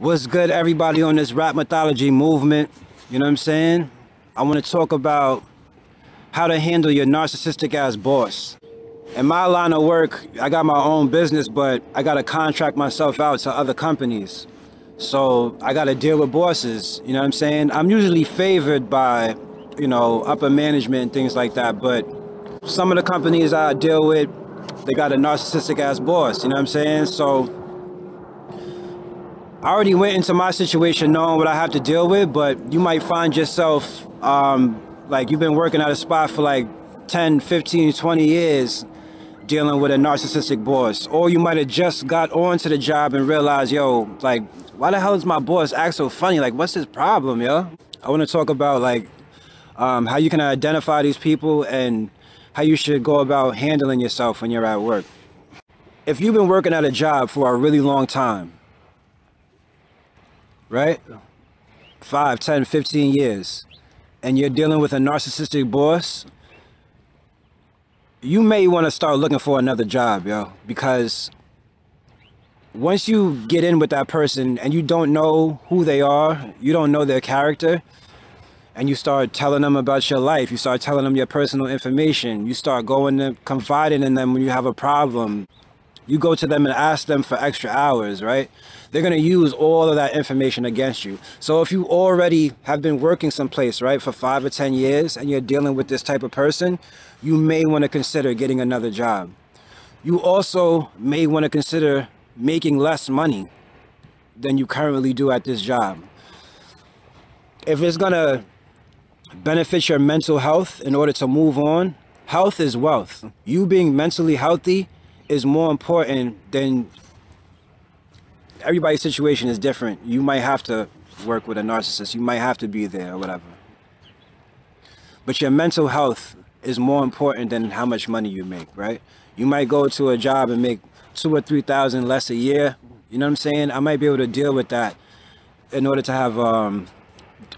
What's good, everybody on this rap mythology movement? You know what I'm saying? I want to talk about how to handle your narcissistic ass boss. In my line of work, I got my own business, but I got to contract myself out to other companies. So I got to deal with bosses, you know what I'm saying? I'm usually favored by, upper management and things like that, but some of the companies I deal with, they got a narcissistic ass boss, you know what I'm saying? So I already went into my situation knowing what I have to deal with, but you might find yourself, like you've been working at a spot for like 10, 15, 20 years dealing with a narcissistic boss. Or you might have just got onto the job and realized, yo, like, why the hell is my boss act so funny? Like, what's his problem, yo? I want to talk about like how you can identify these people and how you should go about handling yourself when you're at work. If you've been working at a job for a really long time, right? 5, 10, 15 years, and you're dealing with a narcissistic boss, you may want to start looking for another job, yo, because once you get in with that person and you don't know who they are, you don't know their character, and you start telling them about your life, you start telling them your personal information, you start going to confiding in them when you have a problem, you go to them and ask them for extra hours, right? They're going to use all of that information against you. So if you already have been working someplace, right, for 5 or 10 years and you're dealing with this type of person, you may want to consider getting another job. You also may want to consider making less money than you currently do at this job. If it's going to benefit your mental health in order to move on, health is wealth. You being mentally healthy is more important than everybody's situation is different. You might have to work with a narcissist. You might have to be there or whatever. But your mental health is more important than how much money you make, right? You might go to a job and make 2,000 or 3,000 less a year. You know what I'm saying? I might be able to deal with that in order to have,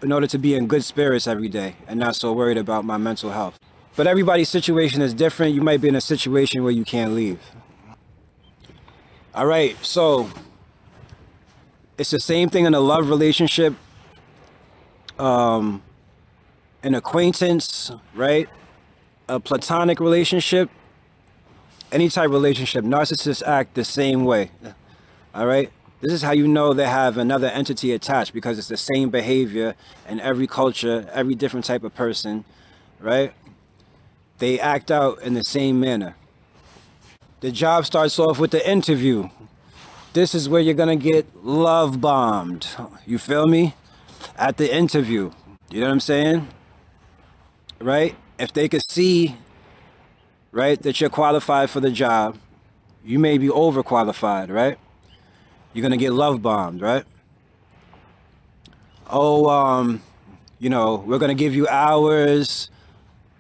in order to be in good spirits every day and not so worried about my mental health. But everybody's situation is different. You might be in a situation where you can't leave. All right, so it's the same thing in a love relationship, an acquaintance, right? A platonic relationship, any type of relationship. Narcissists act the same way, all right? This is how you know they have another entity attached, because it's the same behavior in every culture, every different type of person, right? They act out in the same manner. The job starts off with the interview. This is where you're gonna get love bombed. You feel me? At the interview. You know what I'm saying? Right? If they could see, right, that you're qualified for the job, you may be overqualified, right? You're gonna get love bombed, right? Oh, we're gonna give you hours.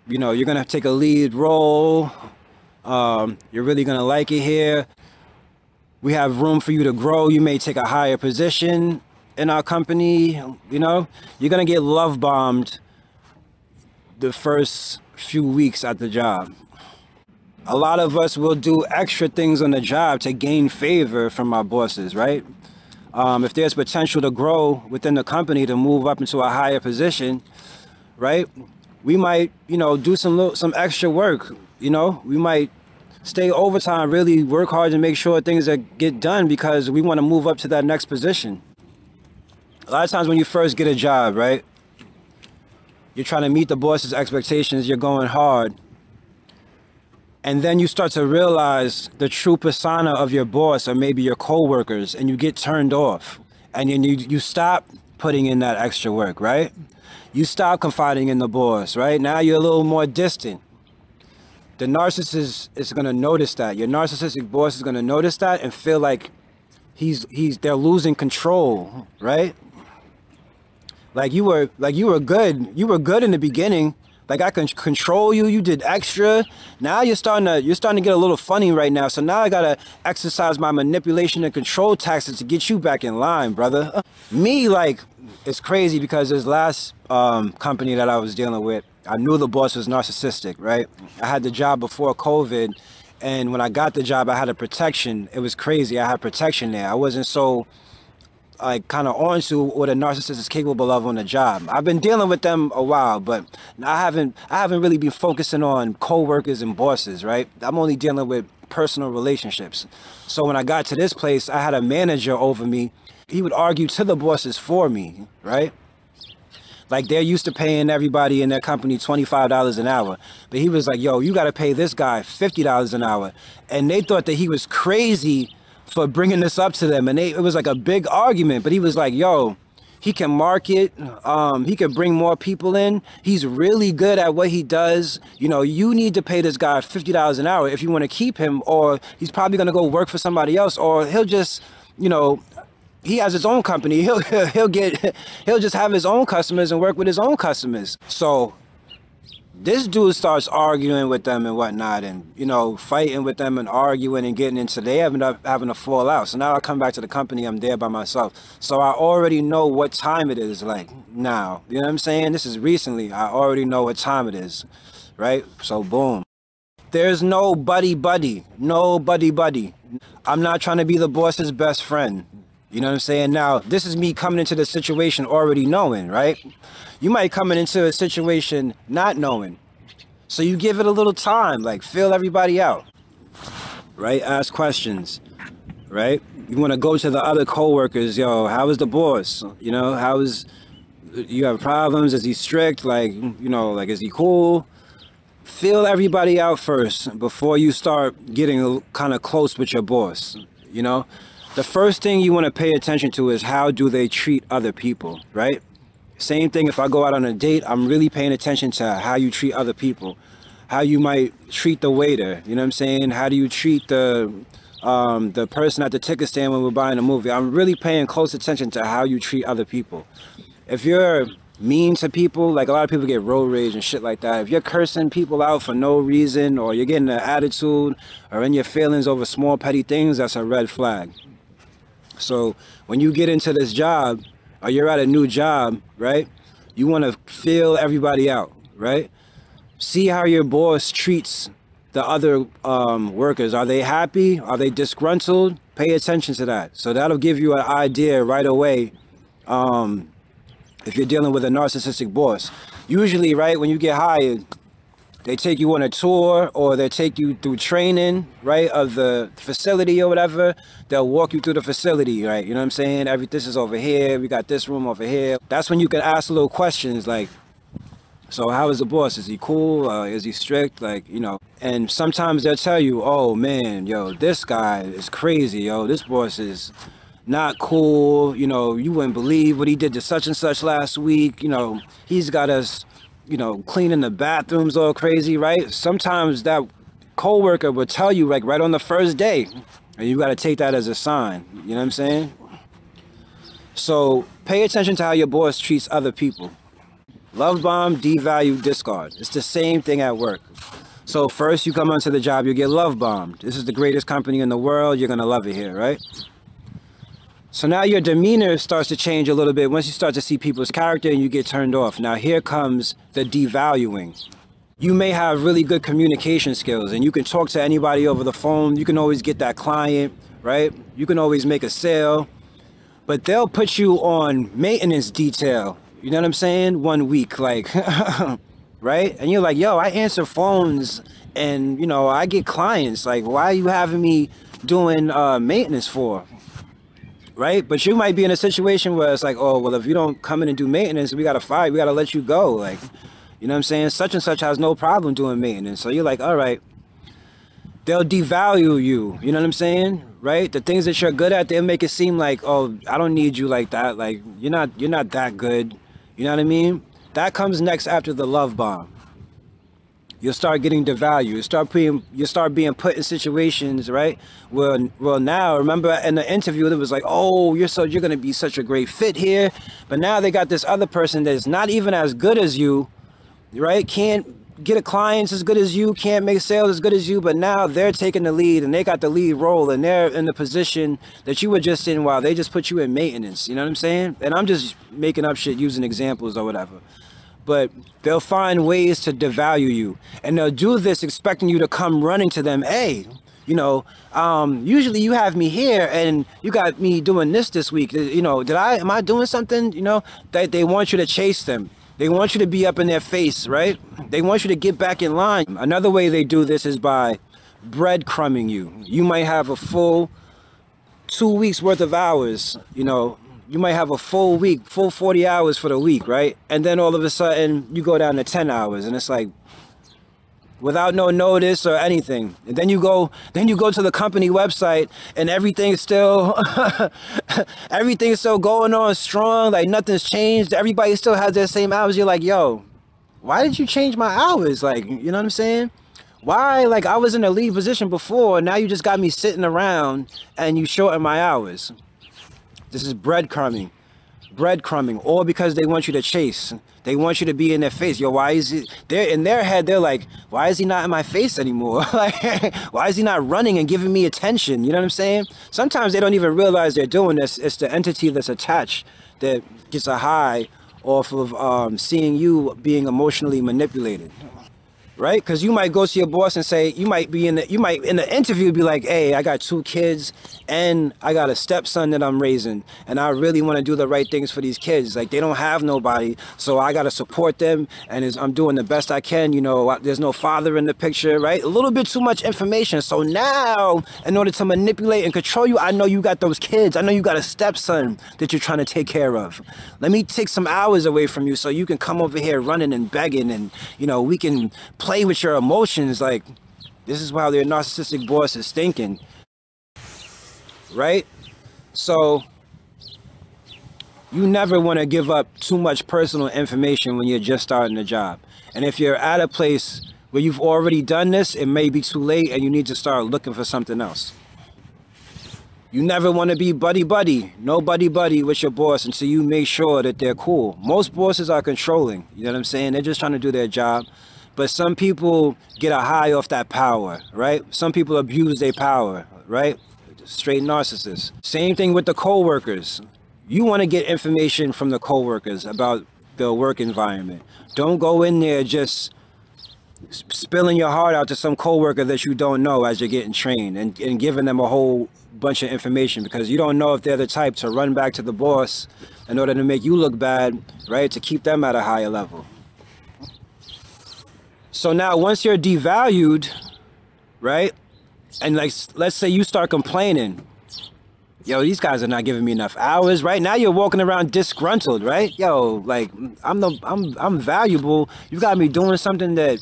You're gonna take a lead role. You're really gonna like it here. We have room for you to grow. You may take a higher position in our company. You're gonna get love bombed the first few weeks at the job. A lot of us will do extra things on the job to gain favor from our bosses, right? If there's potential to grow within the company, to move up into a higher position, right? We might, do some extra work. We might stay overtime, really work hard to make sure things get done because we want to move up to that next position. A lot of times when you first get a job, right, you're trying to meet the boss's expectations, you're going hard. And then you start to realize the true persona of your boss or maybe your coworkers, and you get turned off. And then you stop putting in that extra work, right? You stop confiding in the boss, right? Now you're a little more distant. The narcissist is going to notice that. Your narcissistic boss is going to notice that and feel like they're losing control, right? Like you were good. You were good in the beginning. Like I can control you. You did extra. Now you're starting to get a little funny right now. So now I gotta exercise my manipulation and control tactics to get you back in line, brother. Me, like, it's crazy because this last company that I was dealing with, I knew the boss was narcissistic, right? I had the job before COVID, and when I got the job, I had a protection. It was crazy. I had protection there. I wasn't so like kind of onto what a narcissist is capable of on the job. I've been dealing with them a while, but I haven't really been focusing on co-workers and bosses, right? I'm only dealing with personal relationships. So when I got to this place, I had a manager over me. He would argue to the bosses for me, right? Like, they're used to paying everybody in their company $25 an hour. But he was like, yo, you got to pay this guy $50 an hour. And they thought that he was crazy for bringing this up to them. And it was like a big argument. But he was like, yo, he can market. He can bring more people in. He's really good at what he does. You know, you need to pay this guy $50 an hour if you want to keep him, or he's probably going to go work for somebody else, or he'll just, you know, he has his own company. He'll just have his own customers and work with his own customers. So this dude starts arguing with them and whatnot, and, you know, fighting with them and arguing and getting into, they end up having a fallout. So now I come back to the company, I'm there by myself. So I already know what time it is, like, now. You know what I'm saying? This is recently. I already know what time it is, right? So boom. There's no buddy-buddy. No buddy-buddy. I'm not trying to be the boss's best friend. You know what I'm saying? Now, this is me coming into the situation already knowing, right? You might come into a situation not knowing. So you give it a little time, like, feel everybody out, right? Ask questions, right? You want to go to the other coworkers, yo, how is the boss? You know, you have problems? Is he strict? Like, you know, like, is he cool? Feel everybody out first before you start getting kind of close with your boss, you know? The first thing you want to pay attention to is how do they treat other people, right? Same thing if I go out on a date, I'm really paying attention to how you treat other people. How you might treat the waiter, you know what I'm saying? How do you treat the person at the ticket stand when we're buying a movie? I'm really paying close attention to how you treat other people. If you're mean to people, like a lot of people get road rage and shit like that. If you're cursing people out for no reason, or you're getting an attitude or in your feelings over small petty things, that's a red flag. So when you get into this job, or you're at a new job, right? You want to feel everybody out, right? See how your boss treats the other workers. Are they happy? Are they disgruntled? Pay attention to that. So that'll give you an idea right away if you're dealing with a narcissistic boss. Usually, right, when you get hired, they take you on a tour, or they take you through training, right, of the facility or whatever. They'll walk you through the facility, right? You know what I'm saying? This is over here. We got this room over here. That's when you can ask little questions like, so how is the boss? Is he cool? Is he strict? Like, you know, and sometimes they'll tell you, oh man, yo, this guy is crazy. Yo, this boss is not cool. You know, you wouldn't believe what he did to such and such last week. You know, he's got us, you know, cleaning the bathrooms all crazy, right? Sometimes that coworker will tell you, like, right on the first day, and you got to take that as a sign. You know what I'm saying? So pay attention to how your boss treats other people. Love bomb, devalue, discard. It's the same thing at work. So first you come onto the job, you get love bombed. This is the greatest company in the world. You're going to love it here, right? So now your demeanor starts to change a little bit once you start to see people's character and you get turned off. Now here comes the devaluing. You may have really good communication skills and you can talk to anybody over the phone. You can always get that client, right? You can always make a sale, but they'll put you on maintenance detail. You know what I'm saying? 1 week, like, right? And you're like, yo, I answer phones and, you know, I get clients. Like, why are you having me doing maintenance for? Right? But you might be in a situation where it's like, oh, well, if you don't come in and do maintenance, we got to fire, we got to let you go. Like, you know what I'm saying? Such and such has no problem doing maintenance. So you're like, all right, they'll devalue you. You know what I'm saying? Right? The things that you're good at, they'll make it seem like, oh, I don't need you like that. Like, you're not that good. You know what I mean? That comes next after the love bomb. You'll start getting devalued. You start being put in situations, right? Well, now remember in the interview it was like, oh, you're gonna be such a great fit here, but now they got this other person that's not even as good as you, right? Can't get a clients as good as you, can't make sales as good as you, but now they're taking the lead and they got the lead role and they're in the position that you were just in while they just put you in maintenance. You know what I'm saying? And I'm just making up shit using examples or whatever. But they'll find ways to devalue you. And they'll do this expecting you to come running to them. Hey, You know, usually you have me here and you got me doing this week. You know, am I doing something? You know, that they want you to chase them. They want you to be up in their face, right? They want you to get back in line. Another way they do this is by breadcrumbing you. You might have a full 2 weeks worth of hours, you know, you might have a full week, full 40 hours for the week, right? And then all of a sudden you go down to 10 hours and it's like, without no notice or anything. And then you go to the company website and everything's still everything's still going on strong, like nothing's changed. Everybody still has their same hours. You're like, yo, why did you change my hours? Like, you know what I'm saying? Why? Like, I was in a lead position before, now you just got me sitting around and you shorten my hours. This is breadcrumbing. Breadcrumbing, all because they want you to chase. They want you to be in their face. Yo, why is it? They're in their head, they're like, why is he not in my face anymore? Like, why is he not running and giving me attention? You know what I'm saying? Sometimes they don't even realize they're doing this. It's the entity that's attached that gets a high off of seeing you being emotionally manipulated. Right? Because you might go to your boss and say, you might in the interview be like, hey, I got 2 kids and I got a stepson that I'm raising and I really want to do the right things for these kids. Like, they don't have nobody, so I got to support them and I'm doing the best I can. You know, there's no father in the picture, right? A little bit too much information. So now, in order to manipulate and control you, I know you got those kids. I know you got a stepson that you're trying to take care of. Let me take some hours away from you so you can come over here running and begging and, you know, we can play with your emotions. Like, this is how their narcissistic boss is thinking, right? So you never want to give up too much personal information when you're just starting a job. And if you're at a place where you've already done this, it may be too late and you need to start looking for something else. You never want to be buddy-buddy, no buddy-buddy with your boss until you make sure that they're cool. Most bosses are controlling, you know what I'm saying? They're just trying to do their job. But some people get a high off that power, right? Some people abuse their power, right? Straight narcissists. Same thing with the co-workers. You want to get information from the co-workers about the work environment. Don't go in there just spilling your heart out to some co-worker that you don't know as you're getting trained and giving them a whole bunch of information, because you don't know if they're the type to run back to the boss in order to make you look bad, right? To keep them at a higher level. So now once you're devalued, right? And like, let's say you start complaining, yo, these guys are not giving me enough hours, right? Now you're walking around disgruntled, right? Yo, like, I'm valuable. You got me doing something that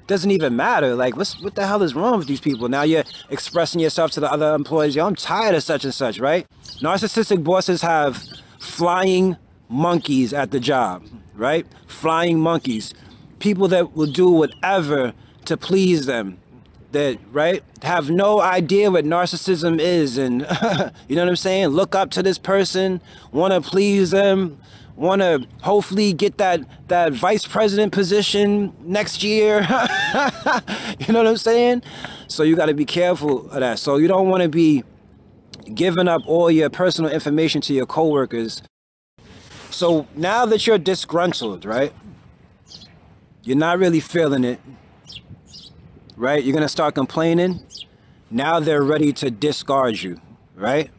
doesn't even matter. Like, what the hell is wrong with these people? Now you're expressing yourself to the other employees. Yo, I'm tired of such and such, right? Narcissistic bosses have flying monkeys at the job, right? Flying monkeys. People that will do whatever to please them, that, right, have no idea what narcissism is, and you know what I'm saying? Look up to this person, want to please them, want to hopefully get that vice president position next year. You know what I'm saying? So you got to be careful of that. So you don't want to be giving up all your personal information to your coworkers. So now that you're disgruntled, right? You're not really feeling it, right? You're going to start complaining. Now they're ready to discard you, right?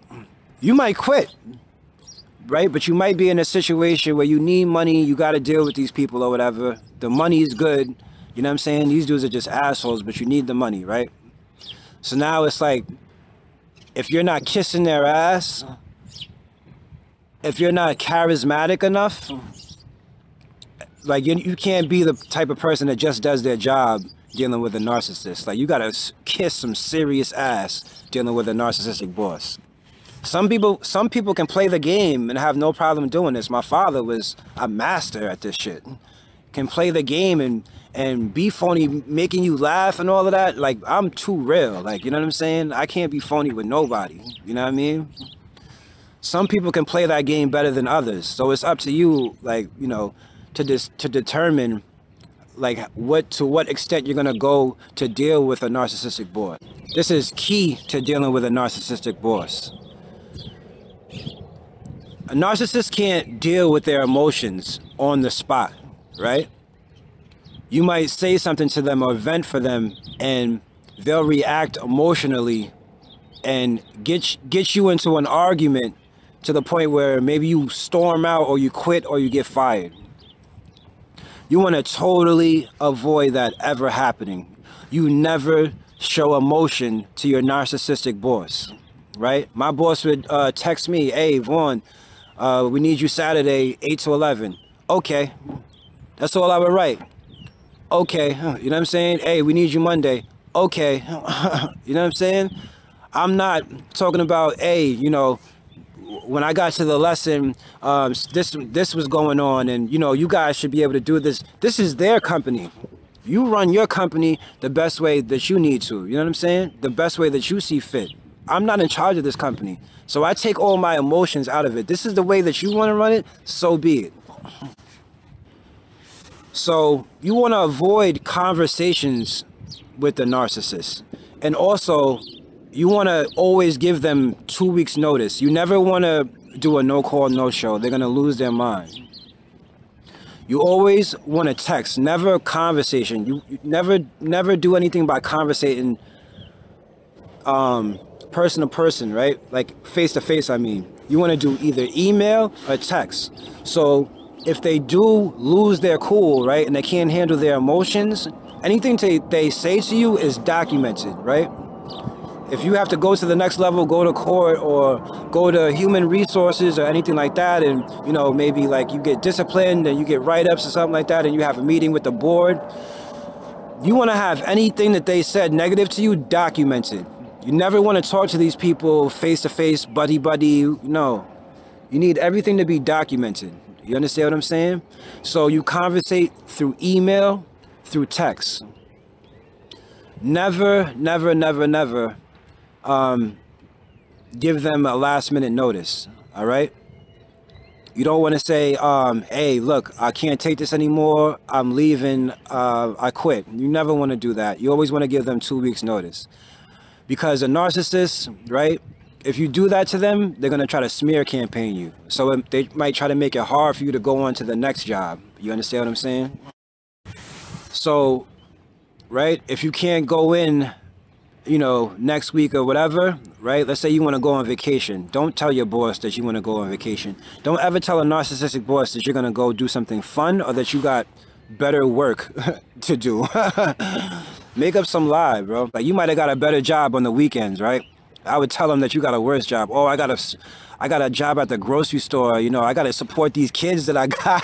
You might quit, right? But you might be in a situation where you need money. You got to deal with these people or whatever. The money is good. You know what I'm saying? These dudes are just assholes, but you need the money, right? So now it's like, if you're not kissing their ass, if you're not charismatic enough, like, you can't be the type of person that just does their job dealing with a narcissist. Like, you gotta kiss some serious ass dealing with a narcissistic boss. Some people can play the game and have no problem doing this. My father was a master at this shit. Can play the game and be phony, making you laugh and all of that. Like, I'm too real. Like, you know what I'm saying? I can't be phony with nobody. You know what I mean? Some people can play that game better than others. So it's up to you, like, you know, to determine, like, to what extent you're gonna go to deal with a narcissistic boss. This is key to dealing with a narcissistic boss. A narcissist can't deal with their emotions on the spot, right? You might say something to them or vent for them, and they'll react emotionally and get you into an argument to the point where maybe you storm out or you quit or you get fired. You want to totally avoid that ever happening. You never show emotion to your narcissistic boss, right? My boss would text me, hey, Vaughn, we need you Saturday, 8 to 11. Okay. That's all I would write. Okay. You know what I'm saying? Hey, we need you Monday. Okay. You know what I'm saying? I'm not talking about, hey, you know, when I got to the lesson, this was going on, and you know, you guys should be able to do this. This is their company. You run your company the best way that you need to. You know what I'm saying? The best way that you see fit. I'm not in charge of this company, so I take all my emotions out of it. This is the way that you want to run it, so be it. So you want to avoid conversations with the narcissist, and also you want to always give them 2 weeks notice. You never want to do a no call, no show. They're going to lose their mind. You always want to text, never conversation. You never do anything by conversating person to person, right? Like face to face, I mean. You want to do either email or text. So if they do lose their cool, right, and they can't handle their emotions, anything they say to you is documented, right? If you have to go to the next level, go to court or go to human resources or anything like that, and you know, maybe like you get disciplined and you get write-ups or something like that, and you have a meeting with the board, you want to have anything that they said negative to you documented. You never want to talk to these people face to face, buddy buddy. No, you need everything to be documented. You understand what I'm saying? So you conversate through email, through text. Never, never, never, never give them a last minute notice. All right. You don't want to say, hey, look, I can't take this anymore. I'm leaving. I quit. You never want to do that. You always want to give them 2 weeks notice, because a narcissist, right? If you do that to them, they're going to try to smear campaign you. So they might try to make it hard for you to go on to the next job. You understand what I'm saying? So, right, if you can't go in, you know, next week or whatever, right? Let's say you want to go on vacation. Don't tell your boss that you want to go on vacation. Don't ever tell a narcissistic boss that you're going to go do something fun or that you got better work to do. Make up some lie, bro. Like, you might have got a better job on the weekends, right? I would tell them that you got a worse job. Oh, I got a job at the grocery store. You know, I got to support these kids that I got.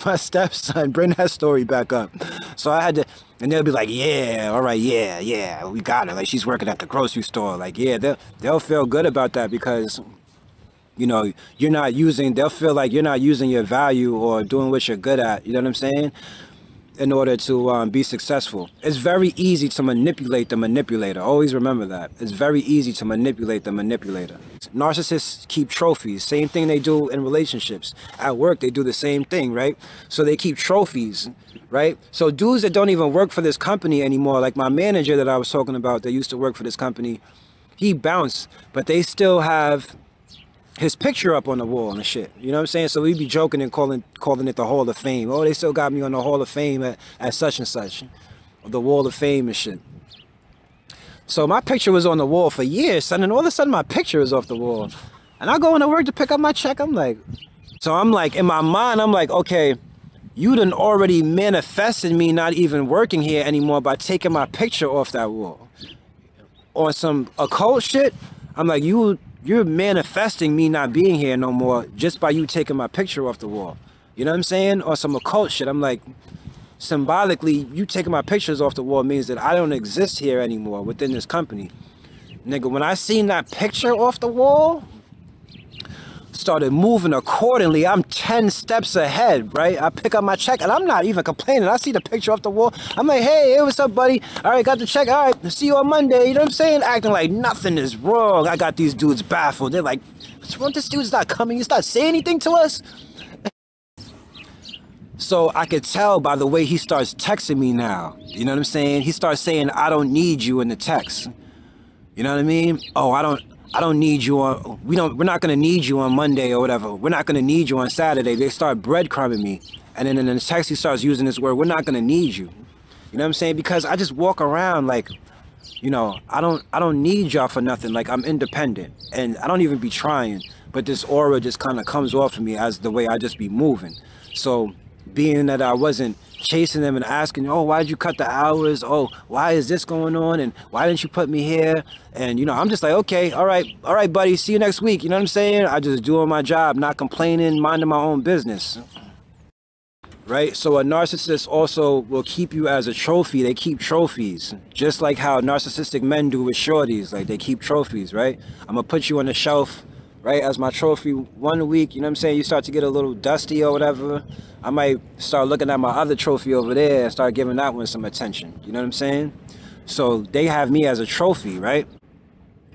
My stepson, bring that story back up. So I had to, and they'll be like, yeah, all right, yeah, we got her. Like, she's working at the grocery store. Like, yeah, they'll feel good about that because, you know, you're not using, they'll feel like you're not using your value or doing what you're good at. You know what I'm saying? In order to be successful. It's very easy to manipulate the manipulator. Always remember that. It's very easy to manipulate the manipulator. Narcissists keep trophies. Same thing they do in relationships. At work, they do the same thing, right? So they keep trophies, right? So dudes that don't even work for this company anymore, like my manager that I was talking about that used to work for this company, he bounced, but they still have his picture up on the wall and shit. You know what I'm saying? So we'd be joking and calling it the Hall of Fame. Oh, they still got me on the Hall of Fame at such and such. The Wall of Fame and shit. So my picture was on the wall for years, son, and all of a sudden my picture is off the wall. And I go into work to pick up my check. I'm like, in my mind, I'm like, okay, you done already manifested me not even working here anymore by taking my picture off that wall. On some occult shit, I'm like, you're manifesting me not being here no more just by you taking my picture off the wall. You know what I'm saying? Or some occult shit. I'm like, symbolically, you taking my pictures off the wall means that I don't exist here anymore within this company. Nigga, when I seen that picture off the wall, started moving accordingly. I'm 10 steps ahead, right? I pick up my check and I'm not even complaining. I see the picture off the wall. I'm like, hey, what's up, buddy? All right, got the check. All right, see you on Monday. You know what I'm saying? Acting like nothing is wrong. I got these dudes baffled. They're like, what's wrong? This dude's not coming. He's not saying anything to us. So I could tell by the way he starts texting me now. You know what I'm saying? He starts saying, I don't need you in the text. You know what I mean? Oh, I don't need you on, we're not going to need you on Monday or whatever. We're not going to need you on Saturday. They start breadcrumbing me. And then in the text, he starts using this word, we're not going to need you. You You know what I'm saying? Because I just walk around like, you know, I don't need y'all for nothing. Like, I'm independent and I don't even be trying, but this aura just kind of comes off of me as the way I just be moving. So being that I wasn't chasing them and asking, oh, why'd you cut the hours? Oh, why is this going on? And why didn't you put me here? And, you know, I'm just like, okay, all right, buddy, see you next week. You know what I'm saying? I just doing my job, not complaining, minding my own business. Right? So a narcissist also will keep you as a trophy. They keep trophies, just like how narcissistic men do with shorties. Like, they keep trophies, right? I'm gonna put you on the shelf, right, as my trophy 1 week. You know what I'm saying? You start to get a little dusty or whatever, I might start looking at my other trophy over there and start giving that one some attention. You know what I'm saying? So they have me as a trophy, right?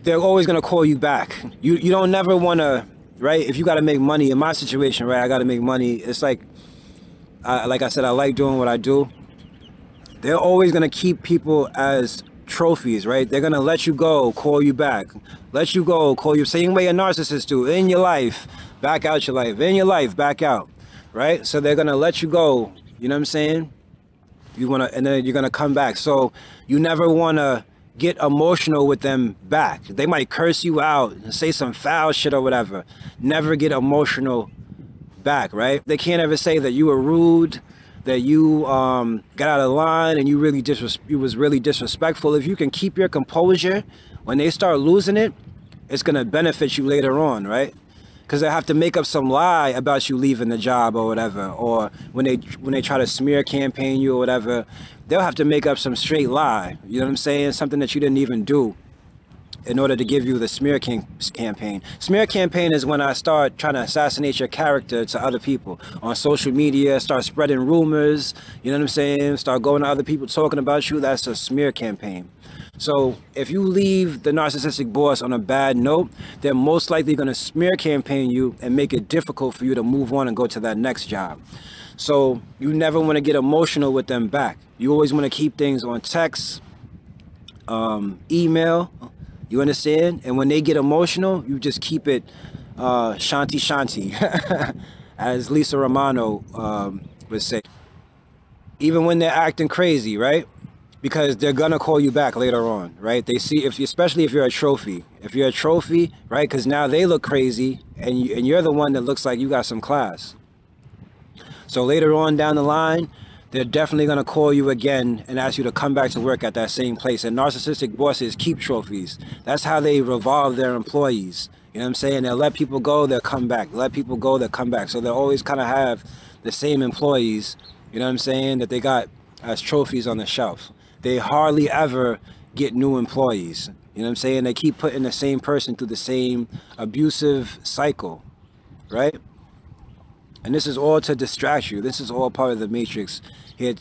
They're always gonna call you back. You don't never wanna, right? If you gotta make money, in my situation, right, I gotta make money. It's like I said, I like doing what I do. They're always going to keep people as trophies, right? They're going to let you go, call you back. Let you go, call you. Same way a narcissist do. In your life, back out your life. In your life, back out, right? So they're going to let you go. You know what I'm saying? And then you're going to come back. So you never want to get emotional with them back. They might curse you out and say some foul shit or whatever. Never get emotional back, right? They can't ever say that you were rude, that you got out of line and you was really disrespectful. If you can keep your composure, when they start losing it, it's gonna benefit you later on, right? Because they have to make up some lie about you leaving the job or whatever, or when they try to smear campaign you or whatever, they'll have to make up some straight lie. You know what I'm saying? Something that you didn't even do, in order to give you the smear campaign. Smear campaign is when I start trying to assassinate your character to other people on social media, start spreading rumors, you know what I'm saying? Start going to other people talking about you. That's a smear campaign. So if you leave the narcissistic boss on a bad note, they're most likely going to smear campaign you and make it difficult for you to move on and go to that next job. So you never want to get emotional with them back. You always want to keep things on text, email. You understand? And when they get emotional, you just keep it shanti shanti, as Lisa Romano would say. Even when they're acting crazy, right? Because they're gonna call you back later on, right? They see, especially if you're a trophy. If you're a trophy, right? Because now they look crazy, and you're the one that looks like you got some class. So later on down the line, they're definitely going to call you again and ask you to come back to work at that same place. And narcissistic bosses keep trophies. That's how they revolve their employees. You know what I'm saying? They'll let people go, they'll come back. Let people go, they'll come back. So they'll always kind of have the same employees, you know what I'm saying, that they got as trophies on the shelf. They hardly ever get new employees. You know what I'm saying? They keep putting the same person through the same abusive cycle, right? And this is all to distract you. This is all part of the matrix. Here,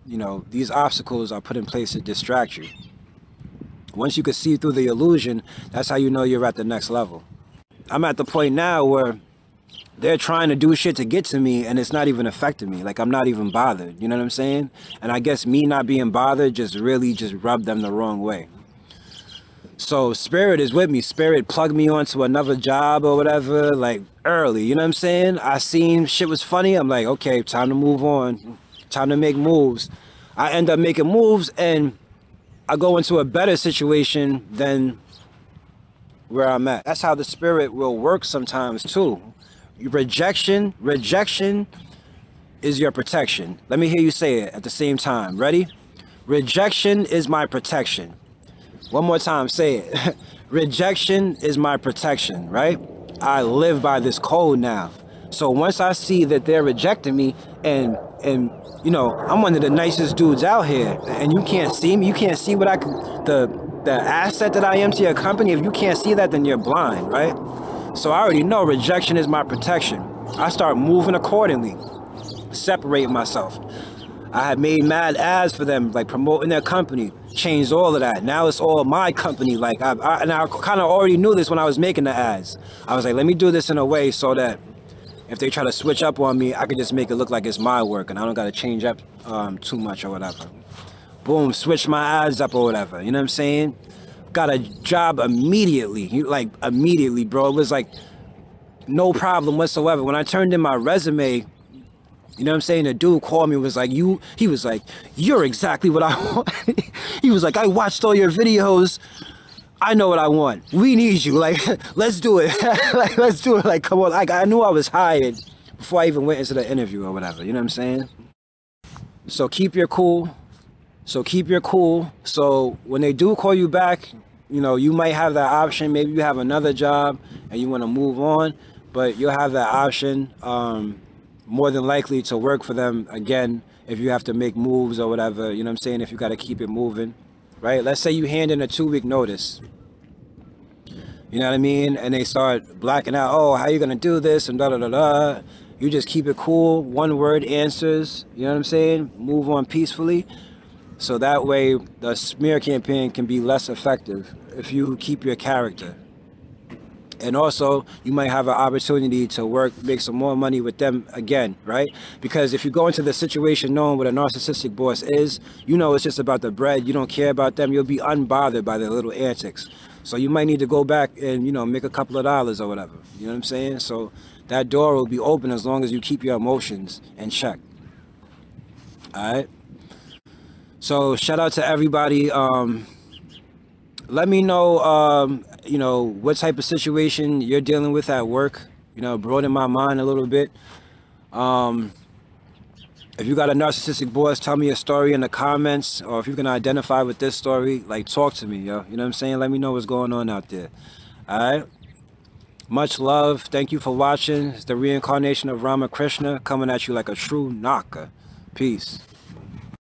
you know, these obstacles are put in place to distract you. Once you can see through the illusion, that's how you know you're at the next level. I'm at the point now where they're trying to do shit to get to me and it's not even affecting me. Like, I'm not even bothered. You know what I'm saying? And I guess me not being bothered just rubbed them the wrong way. So Spirit is with me. Spirit plugged me onto another job or whatever, like early, you know what I'm saying? I seen shit was funny. I'm like, okay, time to move on. Time to make moves. I end up making moves and I go into a better situation than where I'm at. That's how the Spirit will work sometimes too. Rejection is your protection. Let me hear you say it at the same time. Ready? Rejection is my protection. One more time, say it. Rejection is my protection, right? I live by this code now. So once I see that they're rejecting me and you know, I'm one of the nicest dudes out here and you can't see me, you can't see what the asset that I am to your company. If you can't see that, then you're blind, right? So I already know rejection is my protection. I start moving accordingly, separating myself. I had made mad ads for them, like promoting their company, changed all of that. Now it's all my company. Like and I kind of already knew this when I was making the ads. I was like, let me do this in a way so that if they try to switch up on me, I can just make it look like it's my work and I don't got to change up too much or whatever. Boom, switch my ads up or whatever. You know what I'm saying? Got a job immediately, like immediately, bro. It was like no problem whatsoever. When I turned in my resume, You know what I'm saying? The dude called me, was like, he was like, you're exactly what I want. He was like, I watched all your videos. I know what I want. We need you. Like, let's do it. Like, let's do it. Like, come on. Like, I knew I was hired before I even went into the interview or whatever. You know what I'm saying? So keep your cool. So when they do call you back, you know, you might have that option. Maybe you have another job and you want to move on, but you'll have that option. More than likely to work for them again if you have to make moves or whatever, you know what I'm saying, if you got to keep it moving, right? Let's say you hand in a 2-week notice, you know what I mean, and they start blacking out, oh, how you gonna do this and da da da da. You just keep it cool, 1-word answers, you know what I'm saying, move on peacefully, so that way the smear campaign can be less effective if you keep your character. And also, you might have an opportunity to make some more money with them again, right? Because if you go into the situation knowing what a narcissistic boss is, you know it's just about the bread. You don't care about them. You'll be unbothered by their little antics. So you might need to go back and, you know, make a couple of dollars or whatever. You know what I'm saying? So that door will be open as long as you keep your emotions in check. All right? So shout out to everybody. Let me know, you know, what type of situation you're dealing with at work. You know, broaden my mind a little bit. If you got a narcissistic boss, tell me a story in the comments. Or if you can identify with this story, like, talk to me, yo. You know what I'm saying? Let me know what's going on out there. All right? Much love. Thank you for watching. It's the reincarnation of Ramakrishna coming at you like a true knocker. Peace.